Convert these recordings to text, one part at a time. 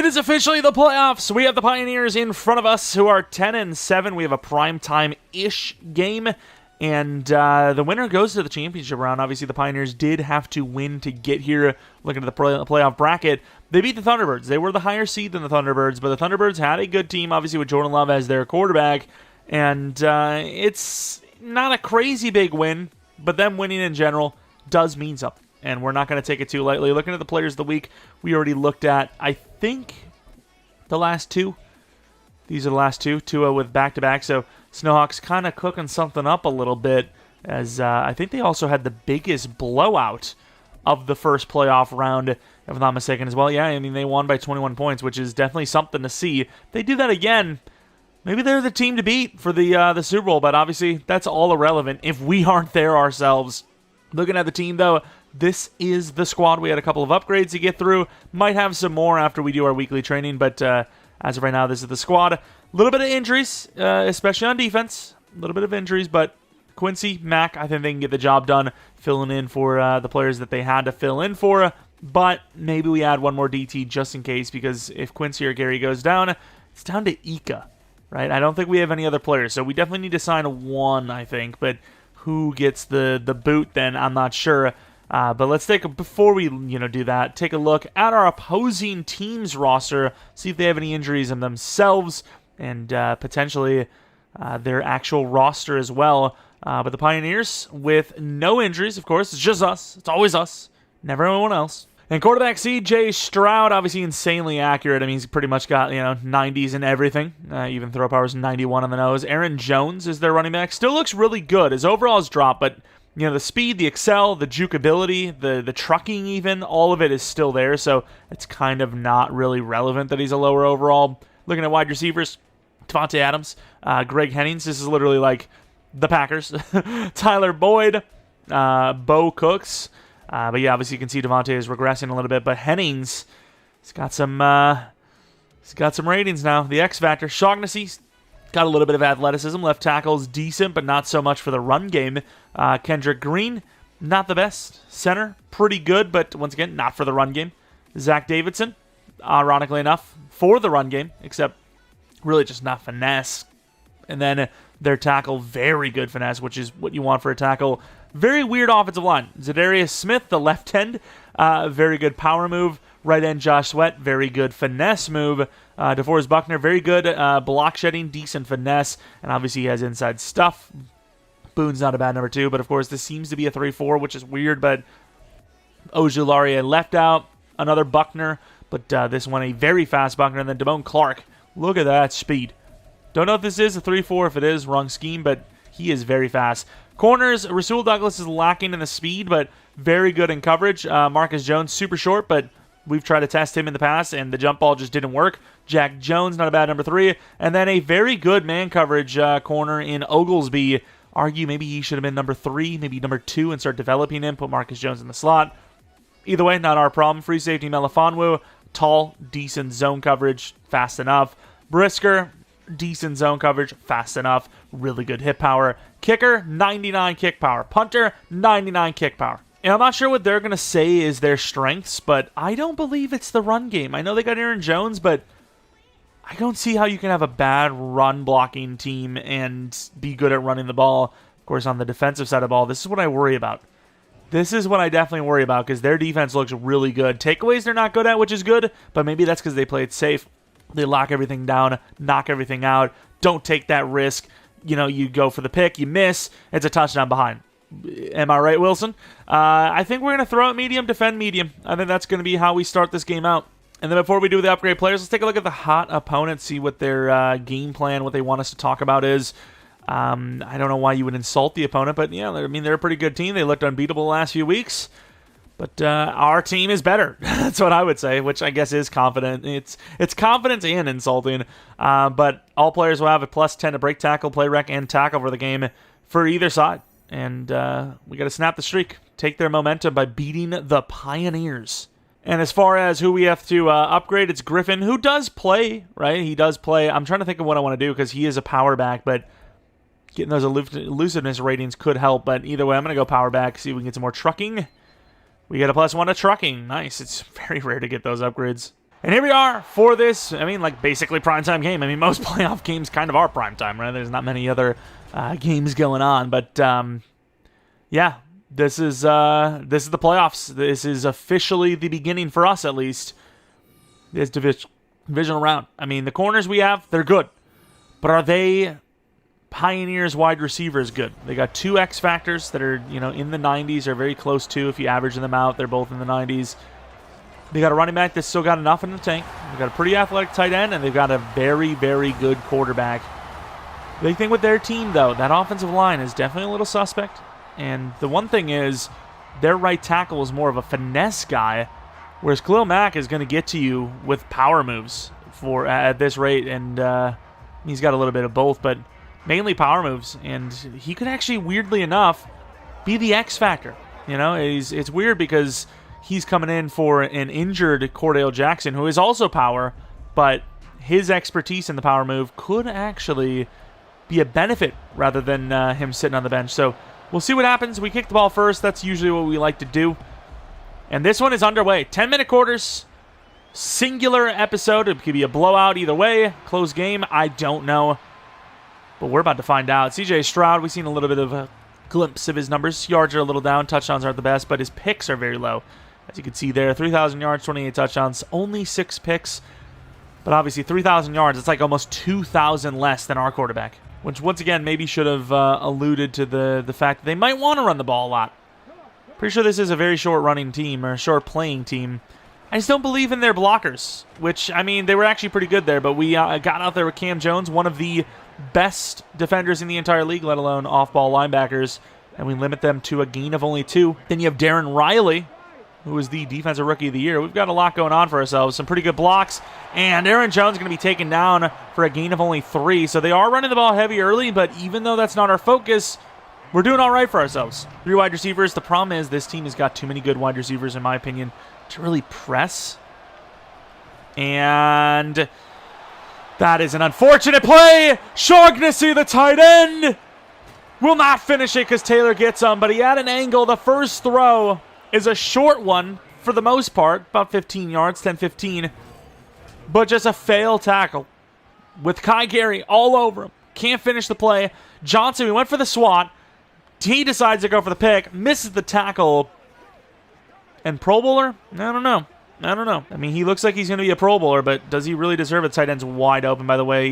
It is officially the playoffs. We have the Pioneers in front of us, who are 10-7. We have a primetime-ish game, and the winner goes to the championship round. Obviously, the Pioneers did have to win to get here. Looking at the playoff bracket, they beat the Thunderbirds. They were the higher seed than the Thunderbirds, but the Thunderbirds had a good team, obviously with Jordan Love as their quarterback, and it's not a crazy big win, but them winning in general does mean something. And we're not going to take it too lightly. Looking at the players of the week, we already looked at, I think, the last two. These are the last two. Tua with back-to-back. So Snowhawks kind of cooking something up a little bit, as I think they also had the biggest blowout of the first playoff round, if I'm not mistaken, as well. Yeah, I mean, they won by 21 points, which is definitely something to see. If they do that again, maybe they're the team to beat for the Super Bowl, but obviously that's all irrelevant if we aren't there ourselves. Looking at the team, though, this is the squad. We had a couple of upgrades to get through. Might have some more after we do our weekly training, but as of right now, this is the squad. A little bit of injuries, especially on defense. A little bit of injuries, but Quincy, Mac, I think they can get the job done filling in for the players that they had to fill in for. But maybe we add one more DT just in case, because if Quincy or Gary goes down, it's down to Ika, right? I don't think we have any other players, so we definitely need to sign one, I think. But who gets the boot then, I'm not sure. But let's before we do that, take a look at our opposing team's roster, see if they have any injuries in themselves, and potentially their actual roster as well. But the Pioneers, with no injuries, of course, it's just us. It's always us, never anyone else. And quarterback CJ Stroud, obviously insanely accurate. I mean, he's pretty much got 90s and everything. Even throw power's 91 on the nose. Aaron Jones is their running back. Still looks really good. His overall has dropped, but the speed, the excel, the juke ability, the trucking even, all of it is still there, so it's kind of not really relevant that he's a lower overall. Looking at wide receivers, Devontae Adams, Greg Hennings, this is literally like the Packers. Tyler Boyd, Bo Cooks, but yeah, obviously you can see Devontae is regressing a little bit, but Hennings, he's got some ratings now. The X Factor, Shognessy's got a little bit of athleticism. Left tackle's decent, but not so much for the run game. Kendrick Green, not the best. Center, pretty good, but once again, not for the run game. Zach Davidson, ironically enough, for the run game, except really just not finesse. And then their tackle, very good finesse, which is what you want for a tackle. Very weird offensive line. Zadarius Smith, the left end, very good power move. Right end Josh Sweat, very good finesse move. DeForest Buckner, very good block shedding, decent finesse, and obviously he has inside stuff. Boone's not a bad number 2, but of course this seems to be a 3-4, which is weird, but Ojulari left out, another Buckner, but this one a very fast Buckner, and then Damone Clark. Look at that speed. Don't know if this is a 3-4, if it is, wrong scheme, but he is very fast. Corners, Rasul Douglas is lacking in the speed, but very good in coverage. Marcus Jones, super short, but we've tried to test him in the past, and the jump ball just didn't work. Jack Jones, not a bad number 3. And then a very good man coverage corner in Oglesby. Argue maybe he should have been number 3, maybe number 2, and start developing him, put Marcus Jones in the slot. Either way, not our problem. Free safety Melifonwu, tall, decent zone coverage, fast enough. Brisker, decent zone coverage, fast enough, really good hit power. Kicker, 99 kick power. Punter, 99 kick power. And I'm not sure what they're going to say is their strengths, but I don't believe it's the run game. I know they got Aaron Jones, but I don't see how you can have a bad run-blocking team and be good at running the ball. Of course, on the defensive side of the ball, this is what I worry about. This is what I definitely worry about, because their defense looks really good. Takeaways they're not good at, which is good, but maybe that's because they play it safe. They lock everything down, knock everything out, don't take that risk. You go for the pick, you miss, it's a touchdown behind. Am I right, Wilson? I think we're going to throw it medium, defend medium. I think that's going to be how we start this game out. And then before we do the upgrade players, let's take a look at the hot opponents, see what their game plan, what they want us to talk about is. I don't know why you would insult the opponent, but yeah, I mean, they're a pretty good team. They looked unbeatable the last few weeks. But our team is better. That's what I would say, which I guess is confident. It's confidence and insulting. But all players will have a +10 to break tackle, play rec, and tackle for the game for either side. And we got to snap the streak, take their momentum by beating the Pioneers. And as far as who we have to upgrade, it's Griffin, who does play, right? He does play. I'm trying to think of what I want to do because he is a power back, but getting those elusiveness ratings could help. But either way, I'm going to go power back, see if we can get some more trucking. We get a +1 to trucking. Nice. It's very rare to get those upgrades. And here we are for this, I mean, like, basically primetime game. I mean, most playoff games kind of are primetime, right? There's not many other games going on. But, yeah, this is the playoffs. This is officially the beginning, for us at least, this divisional round. I mean, the corners we have, they're good. But are they Pioneers wide receivers good? They got 2 X factors that are, in the 90s, or very close to. If you average them out, they're both in the 90s. They got a running back that's still got enough in the tank. They've got a pretty athletic tight end, and they've got a very, very good quarterback. Big thing with their team, though, that offensive line is definitely a little suspect. And the one thing is, their right tackle is more of a finesse guy, whereas Khalil Mack is going to get to you with power moves at this rate. And he's got a little bit of both, but mainly power moves. And he could actually, weirdly enough, be the X factor. It's weird because he's coming in for an injured Cordell Jackson, who is also power, but his expertise in the power move could actually be a benefit rather than him sitting on the bench. So we'll see what happens. We kick the ball first. That's usually what we like to do. And this one is underway. 10-minute quarters. Singular episode. It could be a blowout either way. Close game. I don't know. But we're about to find out. CJ Stroud, we've seen a little bit of a glimpse of his numbers. Yards are a little down. Touchdowns aren't the best, but his picks are very low. As you can see there, 3,000 yards, 28 touchdowns, only 6 picks. But obviously, 3,000 yards, it's like almost 2,000 less than our quarterback. Which, once again, maybe should have alluded to the fact that they might want to run the ball a lot. Pretty sure this is a very short running team, or a short playing team. I just don't believe in their blockers. Which, I mean, they were actually pretty good there. But we got out there with Cam Jones, one of the best defenders in the entire league, let alone off-ball linebackers. And we limit them to a gain of only 2. Then you have Darren Riley, who is the Defensive Rookie of the Year. We've got a lot going on for ourselves. Some pretty good blocks. And Aaron Jones is going to be taken down for a gain of only 3. So they are running the ball heavy early, but even though that's not our focus, we're doing all right for ourselves. 3 wide receivers. The problem is this team has got too many good wide receivers, in my opinion, to really press. And that is an unfortunate play. Shaughnessy, the tight end, will not finish it because Taylor gets him, but he had an angle. The first throw is a short one for the most part, about 15 yards, 10-15, but just a fail tackle with Kai Gary all over him. Can't finish the play. Johnson, we went for the swat. He decides to go for the pick, misses the tackle, and Pro Bowler? I don't know. I mean, he looks like he's going to be a Pro Bowler, but does he really deserve it? Tight end's wide open, by the way.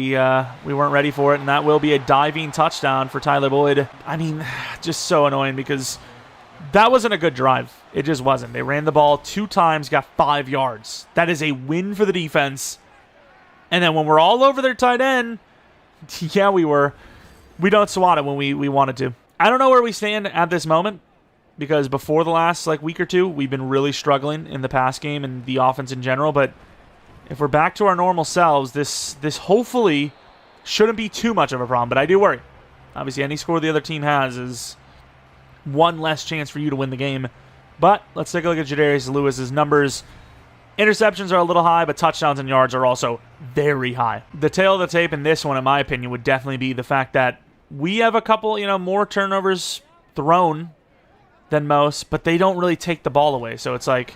We weren't ready for it, and that will be a diving touchdown for Tyler Boyd. I mean, just so annoying because that wasn't a good drive. It just wasn't. They ran the ball 2 times, got 5 yards. That is a win for the defense. And then when we're all over their tight end, yeah, we were. We don't swat it when we wanted to. I don't know where we stand at this moment because before the last week or 2, we've been really struggling in the pass game and the offense in general. But if we're back to our normal selves, this hopefully shouldn't be too much of a problem. But I do worry. Obviously, any score the other team has is one less chance for you to win the game. But let's take a look at Jadarius Lewis's numbers. Interceptions are a little high, but touchdowns and yards are also very high. The tail of the tape in this one, in my opinion, would definitely be the fact that we have a couple, more turnovers thrown than most, but they don't really take the ball away. So it's like,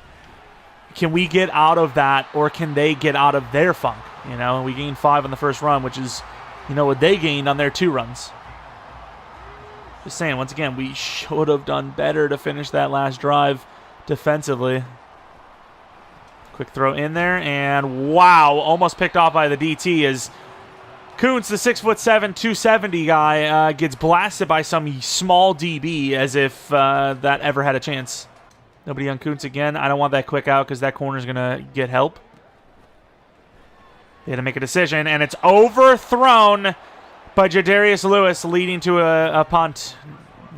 can we get out of that, or can they get out of their funk? We gained 5 on the first run, which is, what they gained on their 2 runs. Just saying, once again, we should have done better to finish that last drive defensively. Quick throw in there, and wow, almost picked off by the DT as Kuntz, the 6'7", 270 guy, gets blasted by some small DB as if that ever had a chance. Nobody on Kuntz again. I don't want that quick out because that corner's going to get help. They had to make a decision, and it's overthrown by Jadarius Lewis, leading to a punt.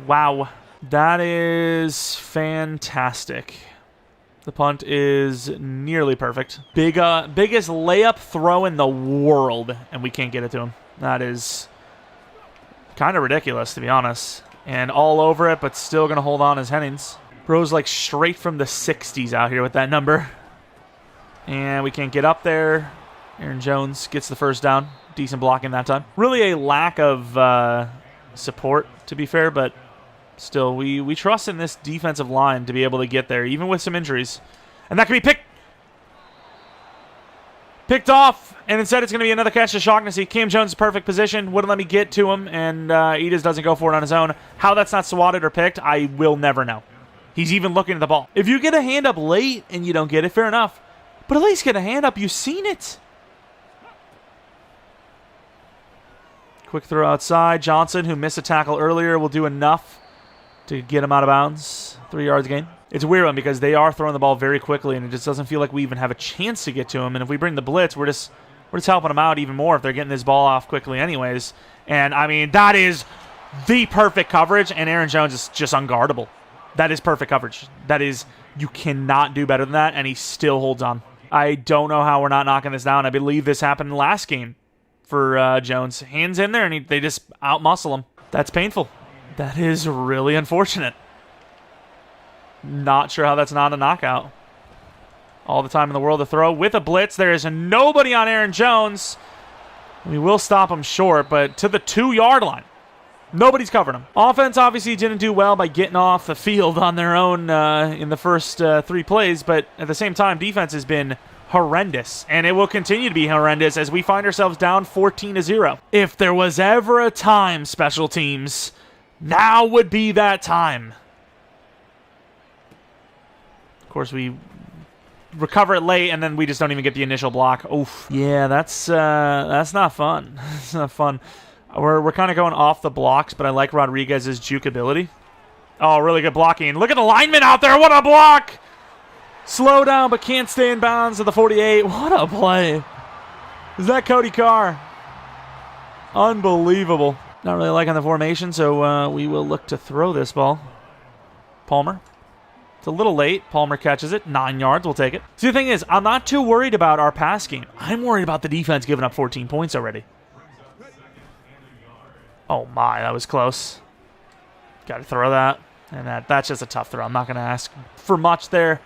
Wow. That is fantastic. The punt is nearly perfect. Biggest layup throw in the world, and we can't get it to him. That is kind of ridiculous, to be honest. And all over it, but still going to hold on as Hennings. Bro's like straight from the 60s out here with that number. And we can't get up there. Aaron Jones gets the first down. Decent blocking that time. Really a lack of support, to be fair, but still, we trust in this defensive line to be able to get there, even with some injuries. And that can be picked. Picked off, and instead it's going to be another catch to Shaughnessy. Cam Jones' perfect position. Wouldn't let me get to him, and he just doesn't go for it on his own. How that's not swatted or picked, I will never know. He's even looking at the ball. If you get a hand up late and you don't get it, fair enough. But at least get a hand up. You've seen it. Quick throw outside. Johnson, who missed a tackle earlier, will do enough to get him out of bounds. 3 yards gain. It's a weird one because they are throwing the ball very quickly, and it just doesn't feel like we even have a chance to get to him. And if we bring the blitz, we're just helping them out even more if they're getting this ball off quickly anyways. And, I mean, that is the perfect coverage, and Aaron Jones is just unguardable. That is perfect coverage. That is, you cannot do better than that, and he still holds on. I don't know how we're not knocking this down. I believe this happened last game for Jones. Hands in there, and they just out-muscle him. That's painful. That is really unfortunate. Not sure how that's not a knockout. All the time in the world to throw with a blitz. There is nobody on Aaron Jones. We will stop him short, but to the 2-yard line. Nobody's covering him. Offense obviously didn't do well by getting off the field on their own in the first 3 plays, but at the same time, defense has been horrendous, and it will continue to be horrendous as we find ourselves down 14-0. If there was ever a time, special teams, now would be that time. Of course, we recover it late, and then we just don't even get the initial block. Oof. Yeah, that's not fun. That's not fun. We're kind of going off the blocks, but I like Rodriguez's juke ability. Oh, really good blocking. Look at the lineman out there. What a block! Slow down, but can't stay in bounds at the 48. What a play. Is that Cody Carr? Unbelievable. Not really liking the formation, so we will look to throw this ball. Palmer. It's a little late. Palmer catches it. 9 yards. We'll take it. See, the thing is, I'm not too worried about our pass game. I'm worried about the defense giving up 14 points already. Oh, my. That was close. Got to throw that. And that's just a tough throw. I'm not going to ask for much there.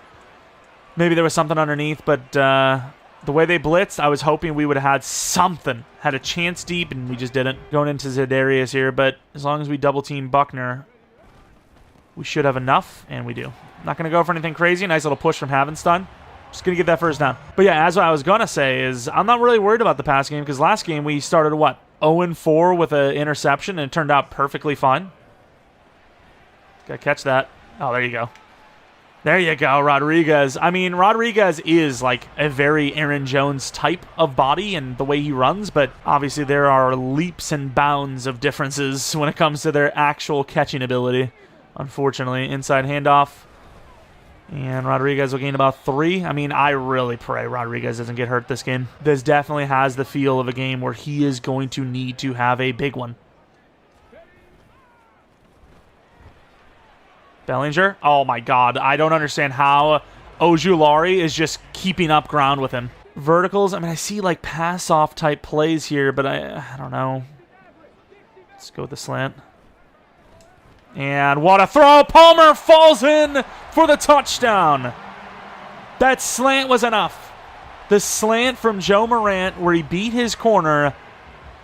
Maybe there was something underneath, but the way they blitzed, I was hoping we would have had something. Had a chance deep, and we just didn't. Going into Za'Darius here, but as long as we double-team Buckner, we should have enough, and we do. Not going to go for anything crazy. Nice little push from Havenstein. Just going to get that first down. But yeah, as I was going to say is I'm not really worried about the pass game because last game we started, what, 0-4 with an interception, and it turned out perfectly fine. Got to catch that. Oh, there you go. There you go, Rodriguez. I mean, Rodriguez is like a very Aaron Jones type of body and the way he runs, but obviously there are leaps and bounds of differences when it comes to their actual catching ability. Unfortunately, inside handoff. And Rodriguez will gain about 3. I mean, I really pray Rodriguez doesn't get hurt this game. This definitely has the feel of a game where he is going to need to have a big one. Bellinger? Oh, my God. I don't understand how Ojulari is just keeping up ground with him. Verticals, I mean, I see, like, pass-off type plays here, but I don't know. Let's go with the slant. And what a throw! Palmer falls in for the touchdown. That slant was enough. The slant from Joe Morant where he beat his corner,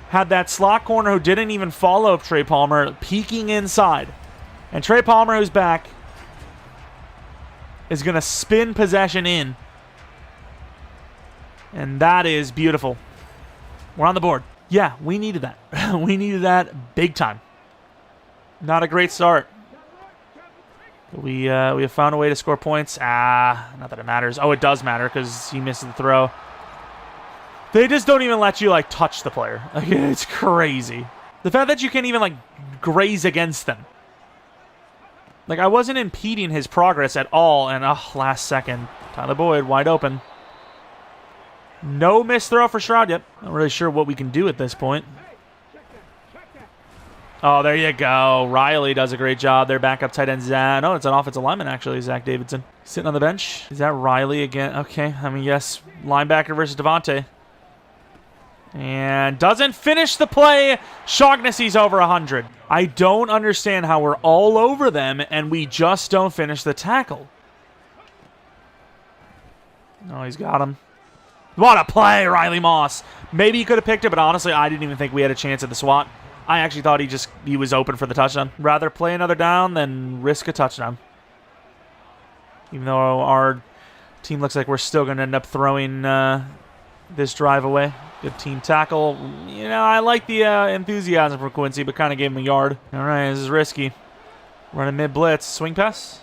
had that slot corner who didn't even follow Trey Palmer, peeking inside. And Trey Palmer, who's back, is going to spin possession in. And that is beautiful. We're on the board. Yeah, we needed that. We needed that big time. Not a great start. We have found a way to score points. Not that it matters. Oh, it does matter because he misses the throw. They just don't even let you, like, touch the player. Like, it's crazy. The fact that you can't even, like, graze against them. Like, I wasn't impeding his progress at all, and, last second. Tyler Boyd, wide open. No missed throw for Stroud yet. Not really sure what we can do at this point. Oh, there you go. Riley does a great job. Their backup tight end, Zach. No, it's an offensive lineman, actually, Zach Davidson. Sitting on the bench. Is that Riley again? Okay, I mean, yes. Linebacker versus Devontae. And doesn't finish the play. Shaughnessy's over 100. I don't understand how we're all over them and we just don't finish the tackle. Oh, he's got him. What a play, Riley Moss. Maybe he could have picked it, but honestly, I didn't even think we had a chance at the swat. I actually thought he was open for the touchdown. Rather play another down than risk a touchdown. Even though our team looks like we're still going to end up throwing this drive away. Good team tackle. You know, I like the enthusiasm for Quincy, but kind of gave him a yard. All right, this is risky. Running mid-blitz. Swing pass.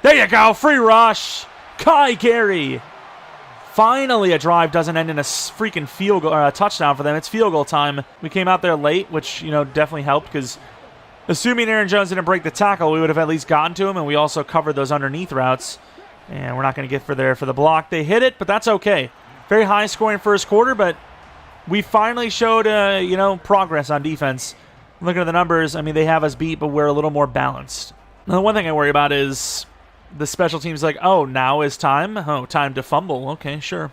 There you go. Free rush. Kai Gary. Finally, a drive doesn't end in a freaking field goal or a touchdown for them. It's field goal time. We came out there late, which, you know, definitely helped because assuming Aaron Jones didn't break the tackle, we would have at least gotten to him, and we also covered those underneath routes. And we're not going to get for the block. They hit it, but that's okay. Very high-scoring first quarter, but we finally showed, you know, progress on defense. Looking at the numbers, I mean, they have us beat, but we're a little more balanced. Now, the one thing I worry about is the special teams like, oh, now is time? Oh, time to fumble. Okay, sure.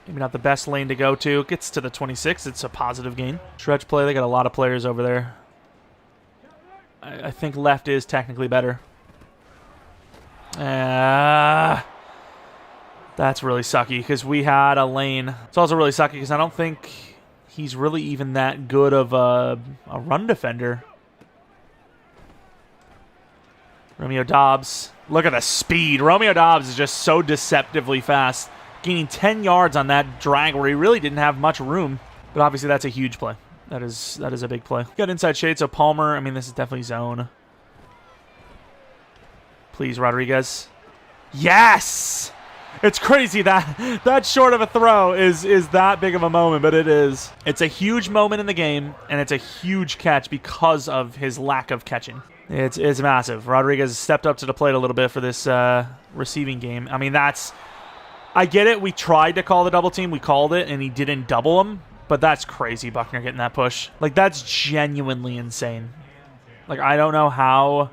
Maybe not the best lane to go to. Gets to the 26. It's a positive gain. Stretch play. They got a lot of players over there. I think left is technically better. That's really sucky because we had a lane. It's also really sucky because I don't think he's really even that good of a run defender. Romeo Doubs. Look at the speed. Romeo Doubs is just so deceptively fast. Gaining 10 yards on that drag where he really didn't have much room. But obviously that's a huge play. That is a big play. Got inside shade, so Palmer. I mean, this is definitely zone. Please, Rodriguez. Yes! It's crazy that short of a throw is that big of a moment, but it is. It's a huge moment in the game, and it's a huge catch because of his lack of catching. It's massive. Rodriguez stepped up to the plate a little bit for this receiving game. I mean, I get it. We tried to call the double team. We called it, and he didn't double him. But that's crazy, Buckner getting that push. Like, that's genuinely insane. Like, I don't know how,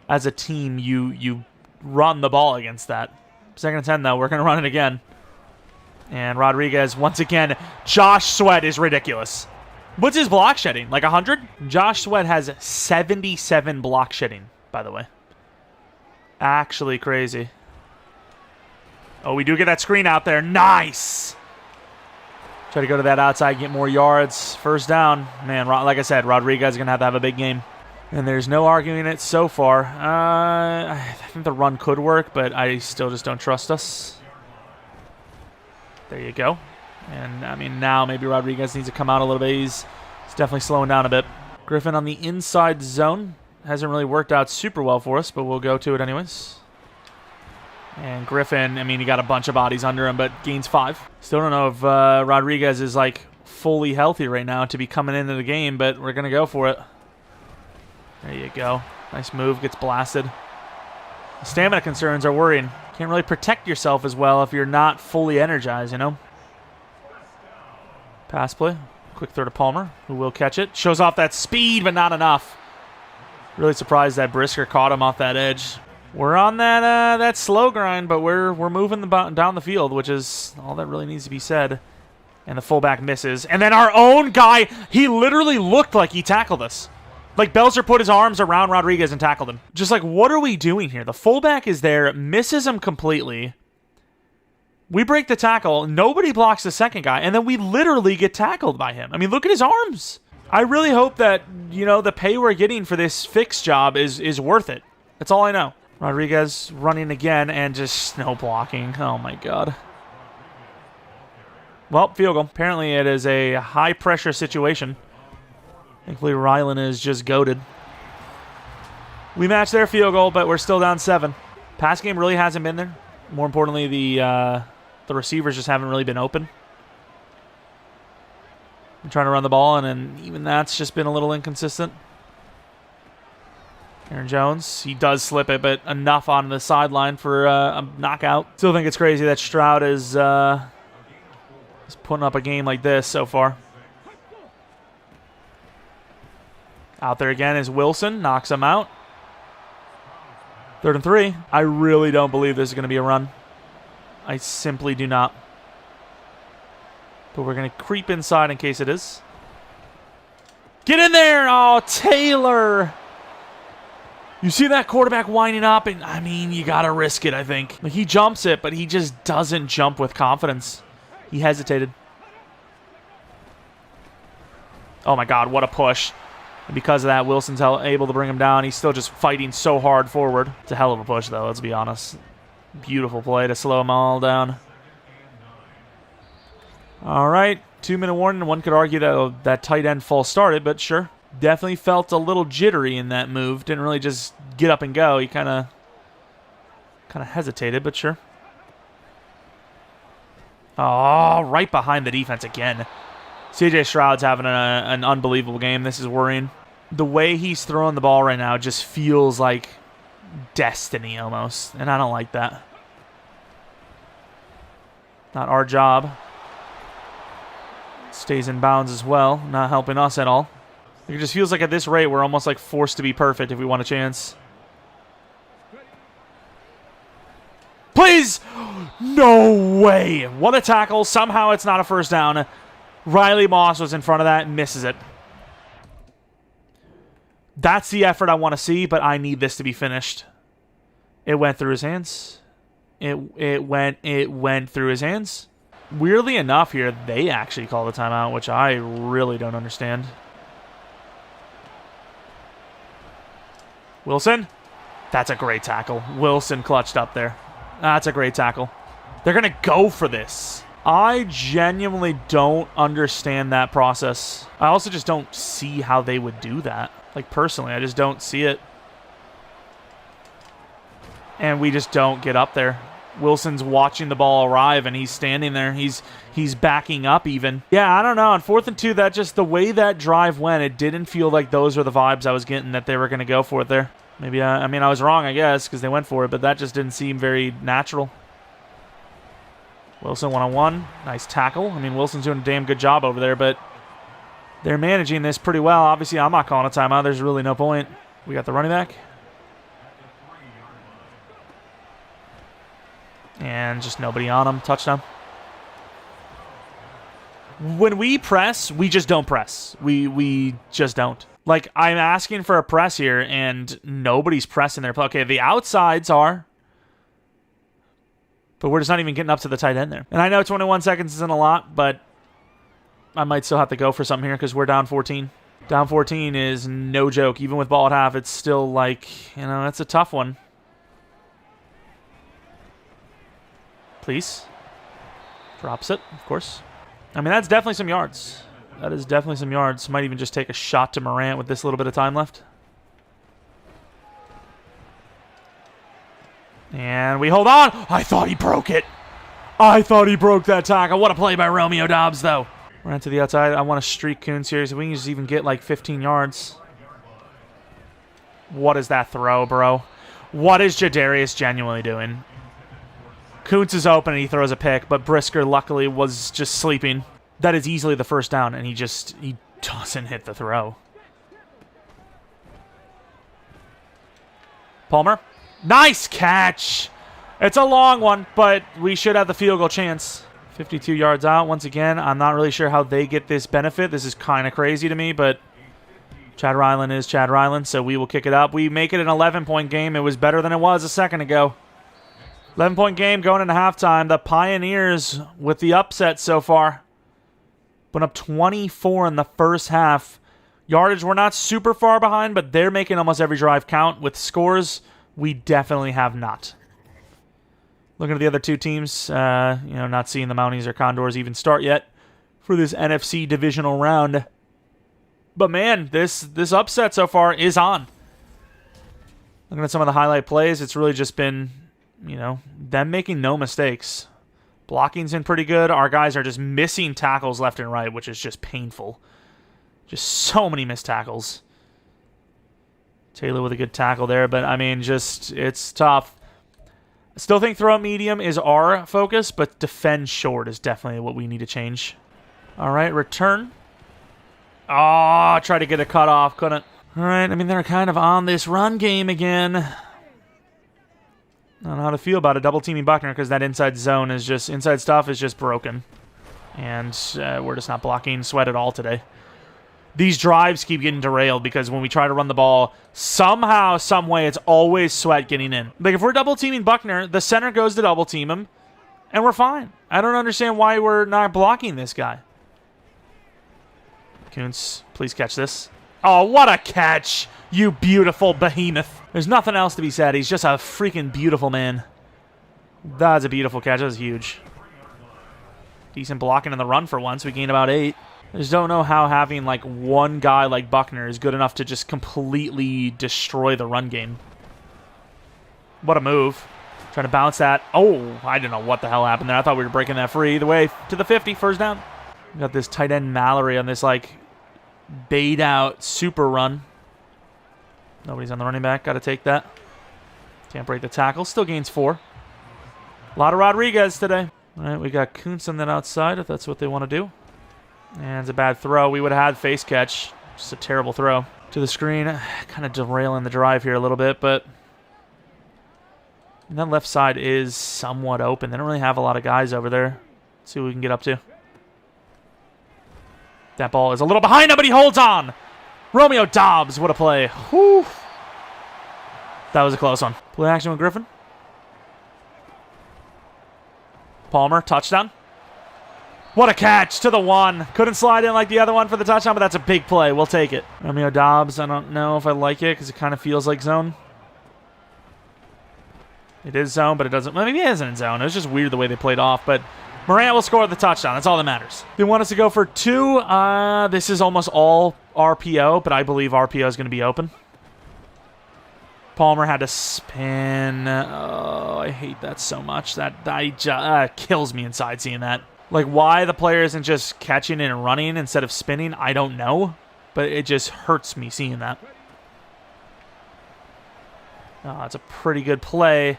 as a team, you run the ball against that. 2nd and 10, though. We're going to run it again. And Rodriguez, once again, Josh Sweat is ridiculous. What's his block shedding? Like 100? Josh Sweat has 77 block shedding, by the way. Actually crazy. Oh, we do get that screen out there. Nice! Try to go to that outside, get more yards. First down. Man, like I said, Rodriguez is going to have a big game. And there's no arguing it so far. I think the run could work, but I still just don't trust us. There you go. And, I mean, now maybe Rodriguez needs to come out a little bit. He's definitely slowing down a bit. Griffin on the inside zone. Hasn't really worked out super well for us, but we'll go to it anyways. And Griffin, I mean, he got a bunch of bodies under him, but gains 5. Still don't know if Rodriguez is, like, fully healthy right now to be coming into the game, but we're going to go for it. There you go. Nice move. Gets blasted. The stamina concerns are worrying. Can't really protect yourself as well if you're not fully energized, you know? Pass play. Quick throw to Palmer, who will catch it. Shows off that speed, but not enough. Really surprised that Brisker caught him off that edge. We're on that slow grind, but we're moving down the field, which is all that really needs to be said. And the fullback misses. And then our own guy, he literally looked like he tackled us. Like Belzer put his arms around Rodriguez and tackled him. Just like, what are we doing here? The fullback is there, misses him completely. We break the tackle. Nobody blocks the second guy. And then we literally get tackled by him. I mean, look at his arms. I really hope that, you know, the pay we're getting for this fix job is worth it. That's all I know. Rodriguez running again and just snow blocking. Oh, my God. Well, field goal. Apparently it is a high-pressure situation. Thankfully, Rylan is just goated. We match their field goal, but we're still down 7. Pass game really hasn't been there. More importantly, the receivers just haven't really been open. I'm trying to run the ball, and then even that's just been a little inconsistent. Aaron Jones, he does slip it, but enough on the sideline for a knockout. Still think it's crazy that Stroud is putting up a game like this so far. Out there again is Wilson, knocks him out. 3rd and 3. I really don't believe this is going to be a run. I simply do not. But we're going to creep inside in case it is. Get in there! Oh, Taylor! You see that quarterback winding up, and I mean, you got to risk it, I think. Like, he jumps it, but he just doesn't jump with confidence. He hesitated. Oh my God, what a push. And because of that, Wilson's able to bring him down. He's still just fighting so hard forward. It's a hell of a push, though, let's be honest. Beautiful play to slow them all down. All right, 2-minute warning. One could argue that that tight end false started, but sure. Definitely felt a little jittery in that move. Didn't really just get up and go. He kind of hesitated, but sure. Oh, right behind the defense again. CJ Stroud's having an unbelievable game. This is worrying. The way he's throwing the ball right now just feels like destiny almost, and I don't like that. Not our job. Stays in bounds as well, not helping us at all. It just feels like at this rate we're almost like forced to be perfect if we want a chance. Please! No way! What a tackle. Somehow it's not a first down. Riley Moss was in front of that and misses it. That's the effort I want to see, but I need this to be finished. It went through his hands. It went through his hands. Weirdly enough here, they actually call the timeout, which I really don't understand. Wilson? That's a great tackle. Wilson clutched up there. That's a great tackle. They're going to go for this. I genuinely don't understand that process. I also just don't see how they would do that. Like, personally, I just don't see it. And we just don't get up there. Wilson's watching the ball arrive, and he's standing there. He's backing up even. Yeah, I don't know. On 4th and 2, that just the way that drive went, it didn't feel like those were the vibes I was getting that they were going to go for it there. Maybe, I mean, I was wrong, I guess, because they went for it, but that just didn't seem very natural. Wilson one-on-one. Nice tackle. I mean, Wilson's doing a damn good job over there, but they're managing this pretty well. Obviously, I'm not calling a timeout. There's really no point. We got the running back. And just nobody on him. Touchdown. When we press, we just don't press. We just don't. Like, I'm asking for a press here, and nobody's pressing their play. Okay, the outsides are, but we're just not even getting up to the tight end there. And I know 21 seconds isn't a lot, but I might still have to go for something here because we're down 14. Down 14 is no joke. Even with ball at half, it's still like, you know, that's a tough one. Please. Drops it, of course. I mean, that's definitely some yards. That is definitely some yards. Might even just take a shot to Morant with this little bit of time left. And we hold on. I thought he broke it. I thought he broke that tackle. What a play by Romeo Doubs, though. Right to the outside. I want to streak Kuntz here. So we can just even get like 15 yards. What is that throw, bro? What is Jadarius genuinely doing? Kuntz is open and he throws a pick, but Brisker luckily was just sleeping. That is easily the first down, and he doesn't hit the throw. Palmer. Nice catch. It's a long one, but we should have the field goal chance. 52 yards out. Once again, I'm not really sure how they get this benefit. This is kind of crazy to me, but Chad Ryland is Chad Ryland, so we will kick it up. We make it an 11-point game. It was better than it was a second ago. 11-point game going into halftime. The Pioneers with the upset so far. Put up 24 in the first half. Yardage, we're not super far behind, but they're making almost every drive count. With scores, we definitely have not. Looking at the other two teams, not seeing the Mounties or Condors even start yet for this NFC Divisional Round. But man, this upset so far is on. Looking at some of the highlight plays, it's really just been, them making no mistakes. Blocking's been pretty good. Our guys are just missing tackles left and right, which is just painful. Just so many missed tackles. Taylor with a good tackle there, but I mean, it's tough. I still think throw up medium is our focus, but defend short is definitely what we need to change. All right, return. Oh, tried to get a cut off, couldn't. All right, I mean, they're kind of on this run game again. I don't know how to feel about it. Double teaming Buckner because that inside zone is just, inside stuff is just broken. And we're just not blocking Sweat at all today. These drives keep getting derailed because when we try to run the ball, somehow, some way, it's always Sweat getting in. Like, if we're double teaming Buckner, the center goes to double team him, and we're fine. I don't understand why we're not blocking this guy. Kuntz, please catch this. Oh, what a catch, you beautiful behemoth. There's nothing else to be said. He's just a freaking beautiful man. That's a beautiful catch. That was huge. Decent blocking in the run for once. We gained about 8. I just don't know how having like one guy like Buckner is good enough to just completely destroy the run game. What a move. Trying to bounce that. Oh, I don't know what the hell happened there. I thought we were breaking that free. Either way, to the 50, first down. We got this tight end Mallory on this like bait out super run. Nobody's on the running back. Got to take that. Can't break the tackle. Still gains 4. A lot of Rodriguez today. All right, we got Kuntz on that outside if that's what they want to do. And it's a bad throw. We would have had face catch. Just a terrible throw to the screen. Kind of derailing the drive here a little bit, but and that left side is somewhat open. They don't really have a lot of guys over there. Let's see what we can get up to. That ball is a little behind him, but he holds on. Romeo Dobbs, what a play. Whew. That was a close one. Play action with Griffin. Palmer, touchdown. What a catch to the 1. Couldn't slide in like the other one for the touchdown, but that's a big play. We'll take it. Romeo Dobbs, I don't know if I like it because it kind of feels like zone. It is zone, but it doesn't. Well, maybe it isn't in zone. It was just weird the way they played off, but Morant will score the touchdown. That's all that matters. They want us to go for 2. This is almost all RPO, but I believe RPO is going to be open. Palmer had to spin. Oh, I hate that so much. That kills me inside seeing that. Like, why the player isn't just catching it and running instead of spinning, I don't know. But it just hurts me seeing that. Oh, it's a pretty good play.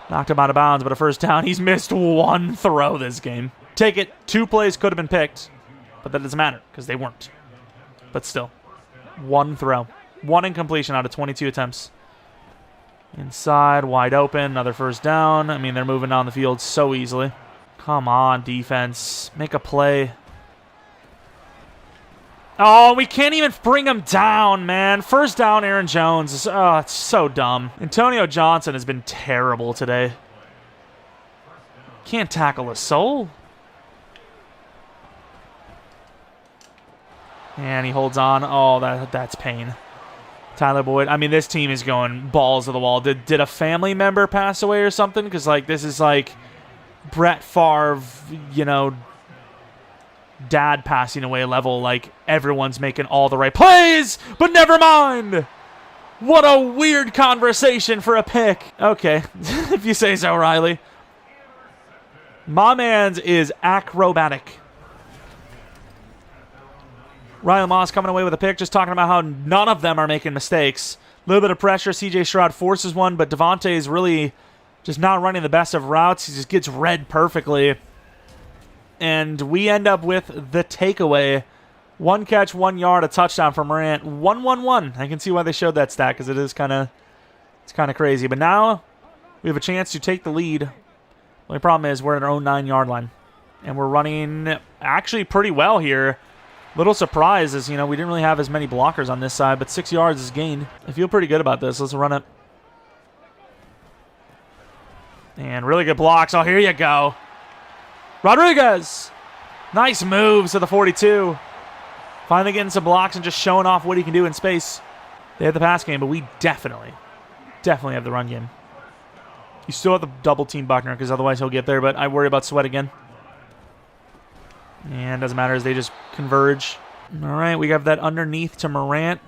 Knocked him out of bounds, but a first down. He's missed 1 throw this game. Take it. 2 plays could have been picked, but that doesn't matter because they weren't. But still, 1 throw. 1 incompletion out of 22 attempts. Inside, wide open, another first down. I mean, they're moving down the field so easily. Come on, defense. Make a play. Oh, we can't even bring him down, man. First down, Aaron Jones. Oh, it's so dumb. Antonio Johnson has been terrible today. Can't tackle a soul. And he holds on. Oh, that's pain. Tyler Boyd. I mean, this team is going balls to the wall. Did a family member pass away or something? Because, like, this is like Brett Favre, you know, dad passing away level. Like, everyone's making all the right plays, but never mind. What a weird conversation for a pick. Okay, if you say so, Riley. My man's is acrobatic. Riley Moss coming away with a pick, just talking about how none of them are making mistakes. A little bit of pressure. CJ Stroud forces one, but Devontae is really just not running the best of routes. He just gets read perfectly. And we end up with the takeaway. 1 catch, 1 yard, a touchdown for Morant. 1-1-1. I can see why they showed that stat because it's kind of crazy. But now we have a chance to take the lead. The only problem is we're at our own 9-yard line. And we're running actually pretty well here. Little surprise is, you know, we didn't really have as many blockers on this side, but 6 yards is gained. I feel pretty good about this. Let's run it. And really good blocks. Oh, here you go. Rodriguez. Nice moves to the 42. Finally getting some blocks and just showing off what he can do in space. They have the pass game, but we definitely have the run game. You still have the double team Buckner because otherwise he'll get there, but I worry about Sweat again. And doesn't matter as they just converge. All right, we have that underneath to Morant.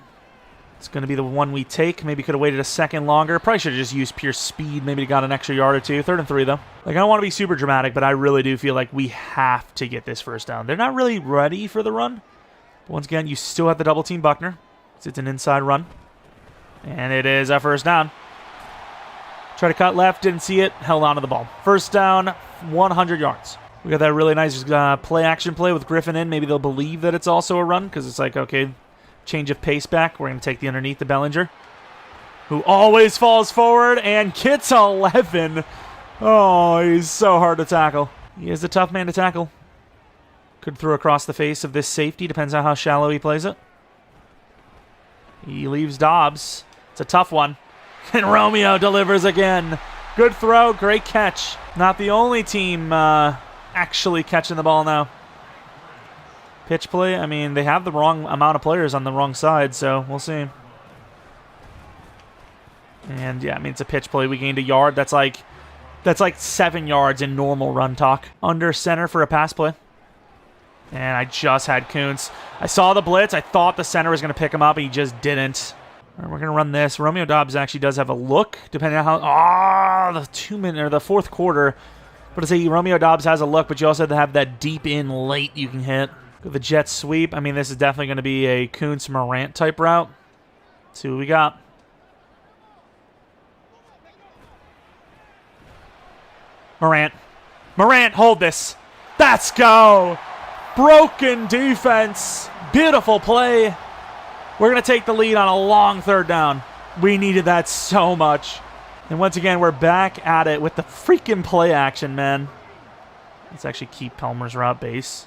It's going to be the one we take. Maybe could have waited a second longer. Probably should have just used pure speed. Maybe got an extra yard or 2. 3rd and 3, though. Like, I don't want to be super dramatic, but I really do feel like we have to get this first down. They're not really ready for the run. But once again, you still have the double team Buckner. It's an inside run. And it is a first down. Try to cut left, didn't see it, held on to the ball. First down, 100 yards. We got that really nice play action play with Griffin in. Maybe they'll believe that it's also a run because it's like, okay, change of pace back. We're going to take the underneath to Bellinger, who always falls forward and gets 11. Oh, he's so hard to tackle. He is a tough man to tackle. Could throw across the face of this safety. Depends on how shallow he plays it. He leaves Dobbs. It's a tough one. And Romeo delivers again. Good throw, great catch. Not the only team actually catching the ball now. Pitch play, I mean, they have the wrong amount of players on the wrong side, so we'll see. And yeah, I mean, it's a pitch play. We gained a yard. That's like That's like 7 yards in normal run talk. Under center for a pass play. And I just had Kuntz. I saw the blitz. I thought the center was going to pick him up, and he just didn't. All right, we're going to run this. Romeo Doubs actually does have a look, depending on how... the 2-minute or the fourth quarter. But I say Romeo Doubs has a look, but you also have to have that deep in late you can hit. The jet sweep. I mean, this is definitely going to be a Kuntz-Morant type route. Let's see what we got. Morant. Morant, hold this. Let's go. Broken defense. Beautiful play. We're going to take the lead on a long third down. We needed that so much. And once again, we're back at it with the freaking play action, man. Let's actually keep Palmer's route base.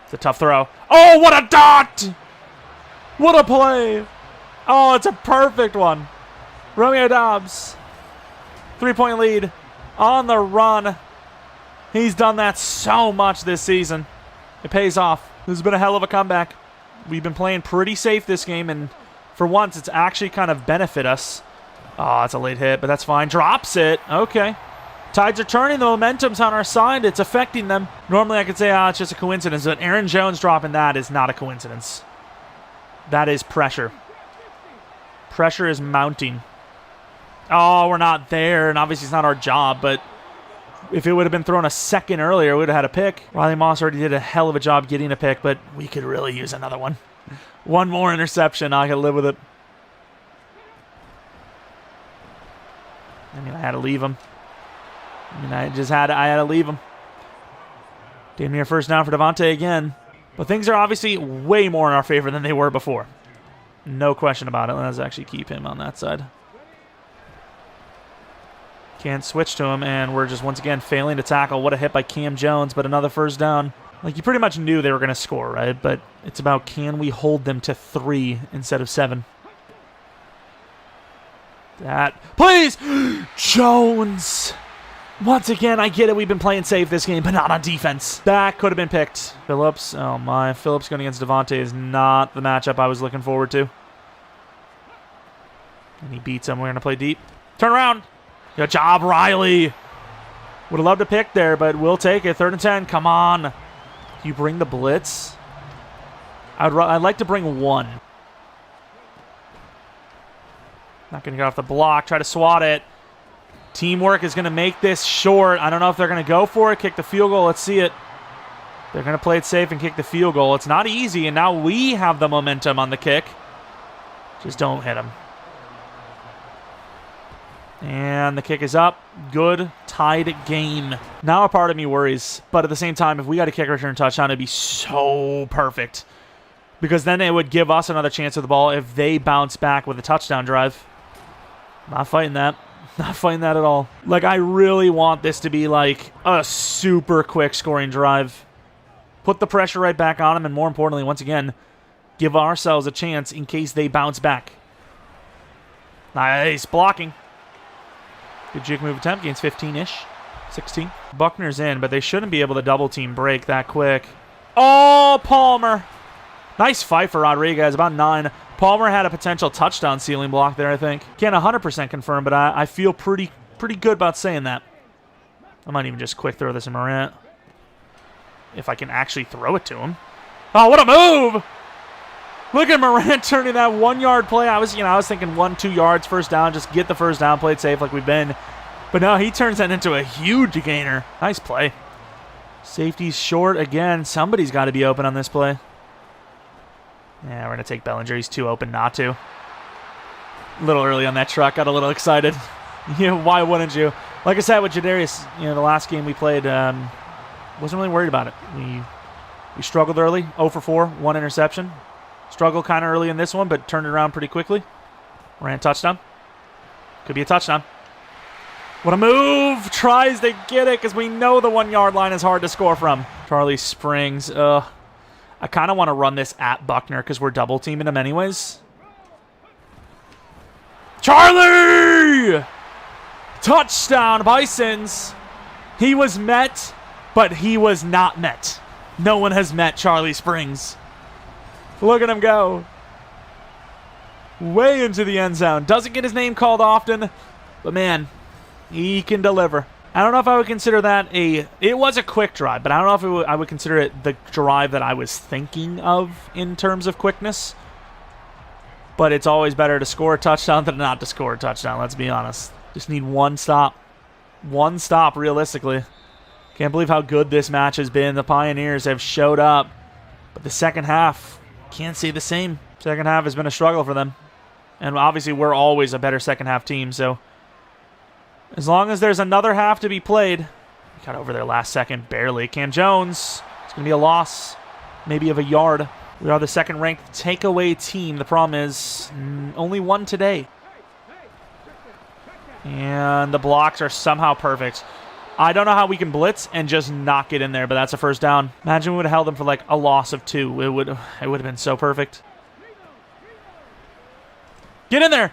It's a tough throw. Oh, what a dot! What a play. Oh, it's a perfect one. Romeo Doubs. 3-point lead on the run. He's done that so much this season. It pays off. This has been a hell of a comeback. We've been playing pretty safe this game, and for once, it's actually kind of benefit us. Oh, it's a late hit, but that's fine. Drops it. Okay. Tides are turning. The momentum's on our side. It's affecting them. Normally, I could say, it's just a coincidence, but Aaron Jones dropping that is not a coincidence. That is pressure. Pressure is mounting. Oh, we're not there, and obviously it's not our job, but if it would have been thrown a second earlier, we would have had a pick. Riley Moss already did a hell of a job getting a pick, but we could really use another one. One more interception, I can live with it. I mean, I had to leave him. I had to leave him. Damn near first down for Devontae again. But things are obviously way more in our favor than they were before. No question about it. Let's actually keep him on that side. Can't switch to him, and we're just once again failing to tackle. What a hit by Cam Jones, but another first down. Like, you pretty much knew they were going to score, right? But it's about, can we hold them to 3 instead of 7? That, please! Jones! Once again, I get it. We've been playing safe this game, but not on defense. That could have been picked. Phillips, oh my. Phillips going against Devontae is not the matchup I was looking forward to. And he beats him. We're going to play deep. Turn around! Good job, Riley. Would have loved to pick there, but we'll take it. 3rd and 10. Come on. Can you bring the blitz? I'd like to bring 1. Not going to get off the block. Try to swat it. Teamwork is going to make this short. I don't know if they're going to go for it. Kick the field goal. Let's see it. They're going to play it safe and kick the field goal. It's not easy, and now we have the momentum on the kick. Just don't hit him. And the kick is up. Good. Tied game. Now a part of me worries, but at the same time, if we got a kick return touchdown, it'd be so perfect. Because then it would give us another chance with the ball if they bounce back with a touchdown drive. Not fighting that. Not fighting that at all. Like, I really want this to be like a super quick scoring drive. Put the pressure right back on them, and more importantly, once again, give ourselves a chance in case they bounce back. Nice blocking. Good jig move attempt. Gains 15-ish. 16. Buckner's in, but they shouldn't be able to double-team break that quick. Oh, Palmer. Nice fight for Rodriguez. About 9. Palmer had a potential touchdown ceiling block there, I think. Can't 100% confirm, but I feel pretty good about saying that. I might even just quick throw this in Morant. If I can actually throw it to him. Oh, what a move! Look at Morant turning that 1-yard play. I was thinking 1-2 yards, first down, just get the first down, play it safe like we've been. But no, he turns that into a huge gainer. Nice play. Safety's short again. Somebody's got to be open on this play. Yeah, we're going to take Bellinger. He's too open not to. A little early on that truck. Got a little excited. Why wouldn't you? Like I said with Jadarius, the last game we played, wasn't really worried about it. We struggled early. 0 for 4, 1 interception. Struggled kind of early in this one, but turned it around pretty quickly. Ran touchdown. Could be a touchdown. What a move! Tries to get it because we know the 1-yard line is hard to score from. Charlie Springs. I kind of want to run this at Buckner because we're double teaming him anyways. Charlie! Touchdown, Bisons. He was met, but he was not met. No one has met Charlie Springs. Look at him go. Way into the end zone. Doesn't get his name called often, But man, he can deliver. I don't know if I would consider that it was a quick drive, but I don't know if I would consider it the drive that I was thinking of in terms of quickness. But it's always better to score a touchdown than not to score a touchdown, let's be honest. Just need one stop. One stop, realistically. Can't believe how good this match has been. The Pioneers have showed up. But the second half, can't say the same. Second half has been a struggle for them. And obviously we're always a better second half team, so as long as there's another half to be played. Got over there last second, barely. Cam Jones, it's going to be a loss, maybe of a yard. We are the second-ranked takeaway team. The problem is only one today. And the blocks are somehow perfect. I don't know how we can blitz and just knock it in there, but that's a first down. Imagine we would have held them for like a loss of 2. It would have been so perfect. Get in there.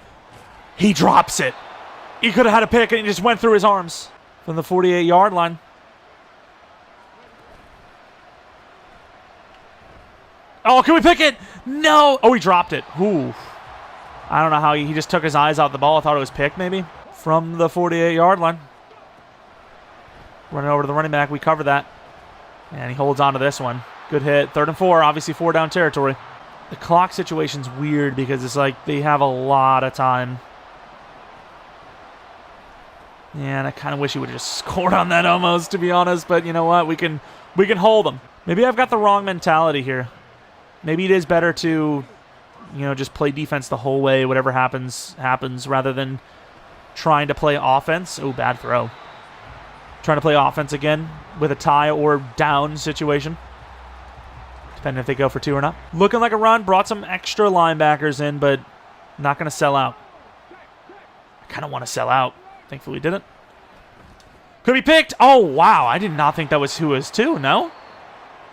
He drops it. He could have had a pick and he just went through his arms from the 48-yard line. Oh, can we pick it? No. Oh, he dropped it. Ooh. I don't know how he just took his eyes off the ball. I thought it was picked maybe from the 48-yard line. Running over to the running back. We cover that. And he holds on to this one. Good hit. 3rd and 4. Obviously 4-down territory. The clock situation's weird because it's like they have a lot of time. Yeah, and I kind of wish he would have just scored on that almost, to be honest. But you know what? We can hold them. Maybe I've got the wrong mentality here. Maybe it is better to, just play defense the whole way. Whatever happens, happens, rather than trying to play offense. Oh, bad throw. Trying to play offense again with a tie or down situation. Depending if they go for 2 or not. Looking like a run. Brought some extra linebackers in, but not going to sell out. I kind of want to sell out. Thankfully didn't. Could be picked. Oh, wow. I did not think that was who was 2, no?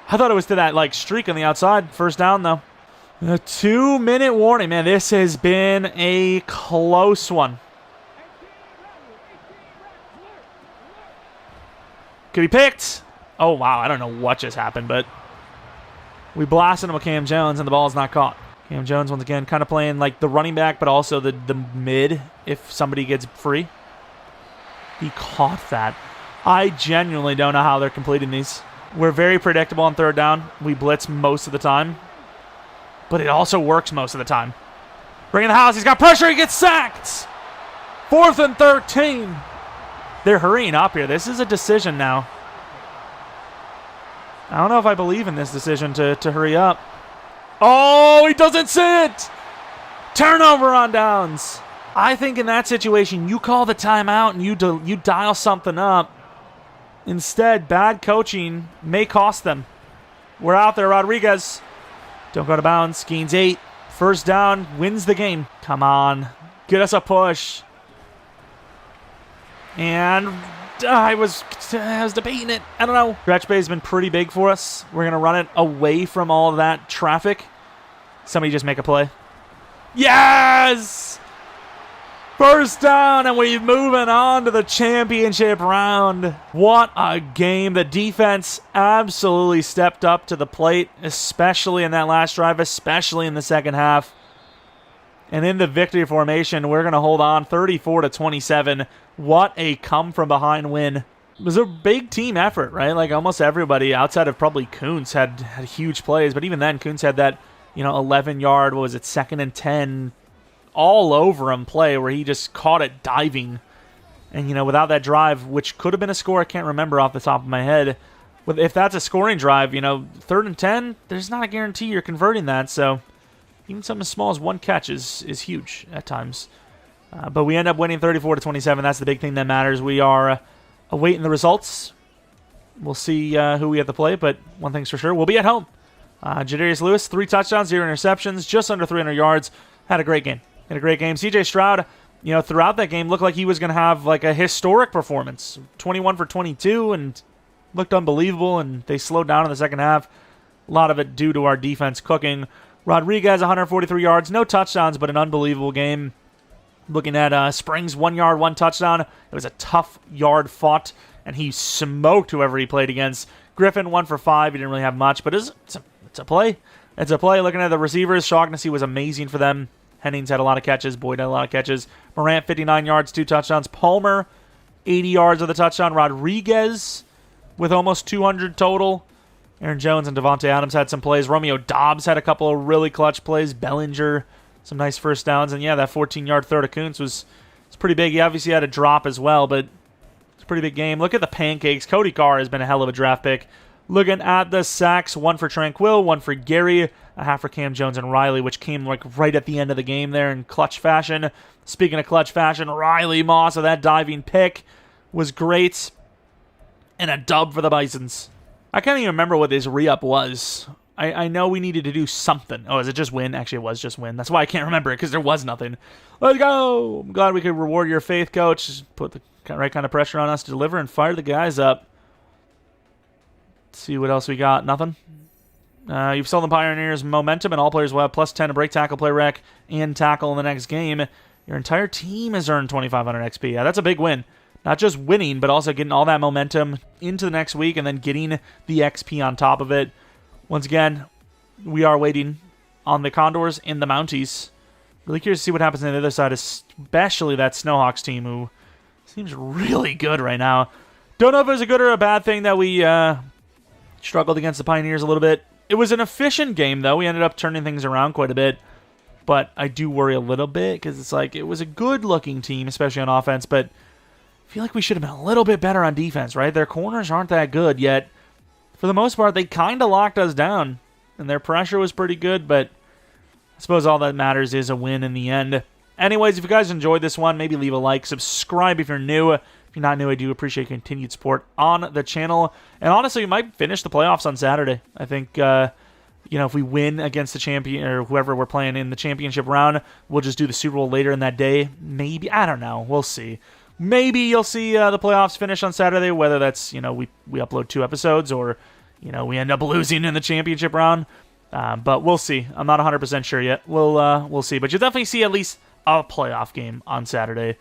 I thought it was to that, streak on the outside. First down, though. A 2-minute warning. Man, this has been a close one. Could be picked. Oh, wow. I don't know what just happened, but we blasted him with Cam Jones, and the ball is not caught. Cam Jones, once again, kind of playing like the running back, but also the mid if somebody gets free. He caught that. I genuinely don't know how they're completing these. We're very predictable on 3rd down. We blitz most of the time. But it also works most of the time. Bring in the house. He's got pressure. He gets sacked. 4th and 13. They're hurrying up here. This is a decision now. I don't know if I believe in this decision to hurry up. Oh, he doesn't see it. Turnover on downs. I think in that situation, you call the timeout and you dial something up. Instead, bad coaching may cost them. We're out there, Rodriguez. Don't go to bounds. Gains 8. First down, wins the game. Come on. Get us a push. And I was debating it. I don't know. Stretch Bay has been pretty big for us. We're going to run it away from all that traffic. Somebody just make a play. Yes! First down, and we're moving on to the championship round. What a game. The defense absolutely stepped up to the plate, especially in that last drive, especially in the second half. And in the victory formation, we're going to hold on 34-27. What a come-from-behind win. It was a big team effort, right? Like almost everybody outside of probably Kuntz had huge plays. But even then, Kuntz had that 11-yard, 2nd and 10, all over him play where he just caught it diving. And, without that drive, which could have been a score, I can't remember off the top of my head. If that's a scoring drive, 3rd and 10, there's not a guarantee you're converting that. So even something as small as 1 catch is huge at times. But we end up winning 34-27. That's the big thing that matters. We are awaiting the results. We'll see who we have to play, but one thing's for sure, we'll be at home. Jadarius Lewis, 3 touchdowns, 0 interceptions, just under 300 yards. Had a great game. CJ Stroud, throughout that game looked like he was going to have like a historic performance. 21 for 22 and looked unbelievable, and they slowed down in the second half. A lot of it due to our defense cooking. Rodriguez, 143 yards, no touchdowns, but an unbelievable game. Looking at Springs, 1 yard, 1 touchdown. It was a tough yard fought, and he smoked whoever he played against. Griffin, 1 for 5. He didn't really have much, but it's a play. It's a play. Looking at the receivers, Shaughnessy was amazing for them. Hennings had a lot of catches. Boyd had a lot of catches. Morant, 59 yards, 2 touchdowns. Palmer, 80 yards with a touchdown. Rodriguez with almost 200 total. Aaron Jones and Devontae Adams had some plays. Romeo Dobbs had a couple of really clutch plays. Bellinger, some nice first downs. And yeah, that 14-yard throw to Kuntz was pretty big. He obviously had a drop as well, but it's a pretty big game. Look at the pancakes. Cody Carr has been a hell of a draft pick. Looking at the sacks, 1 for Tranquil, 1 for Gary, a half for Cam Jones and Riley, which came like right at the end of the game there in clutch fashion. Speaking of clutch fashion, Riley Moss with that diving pick was great. And a dub for the Bisons. I can't even remember what this re-up was. I know we needed to do something. Oh, is it just win? Actually, it was just win. That's why I can't remember it, because there was nothing. Let's go! I'm glad we could reward your faith, coach. Just put the right kind of pressure on us to deliver and fire the guys up. Let's see what else we got. Nothing. You've sold the Pioneers momentum, and all players will have plus 10 to break, tackle, play rec, and tackle in the next game. Your entire team has earned 2,500 XP. Yeah, that's a big win. Not just winning, but also getting all that momentum into the next week and then getting the XP on top of it. Once again, we are waiting on the Condors and the Mounties. Really curious to see what happens on the other side, especially that Snowhawks team, who seems really good right now. Don't know if it was a good or a bad thing that we struggled against the Pioneers a little bit. It was an efficient game, though. We ended up turning things around quite a bit. But I do worry a little bit because it's like it was a good-looking team, especially on offense, but I feel like we should have been a little bit better on defense, right? Their corners aren't that good, yet for the most part, they kind of locked us down, and their pressure was pretty good, but I suppose all that matters is a win in the end. Anyways, if you guys enjoyed this one, maybe leave a like, subscribe if you're new. If you're not new, I do appreciate continued support on the channel. And honestly, we might finish the playoffs on Saturday. I think, if we win against the champion or whoever we're playing in the championship round, we'll just do the Super Bowl later in that day. Maybe. I don't know. We'll see. Maybe you'll see the playoffs finish on Saturday, whether that's, we upload 2 episodes or, we end up losing in the championship round. But we'll see. I'm not 100% sure yet. We'll see. But you'll definitely see at least a playoff game on Saturday.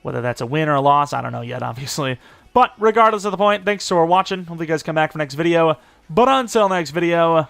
Whether that's a win or a loss, I don't know yet, obviously. But regardless of the point, thanks for watching. Hopefully you guys come back for next video. But until next video,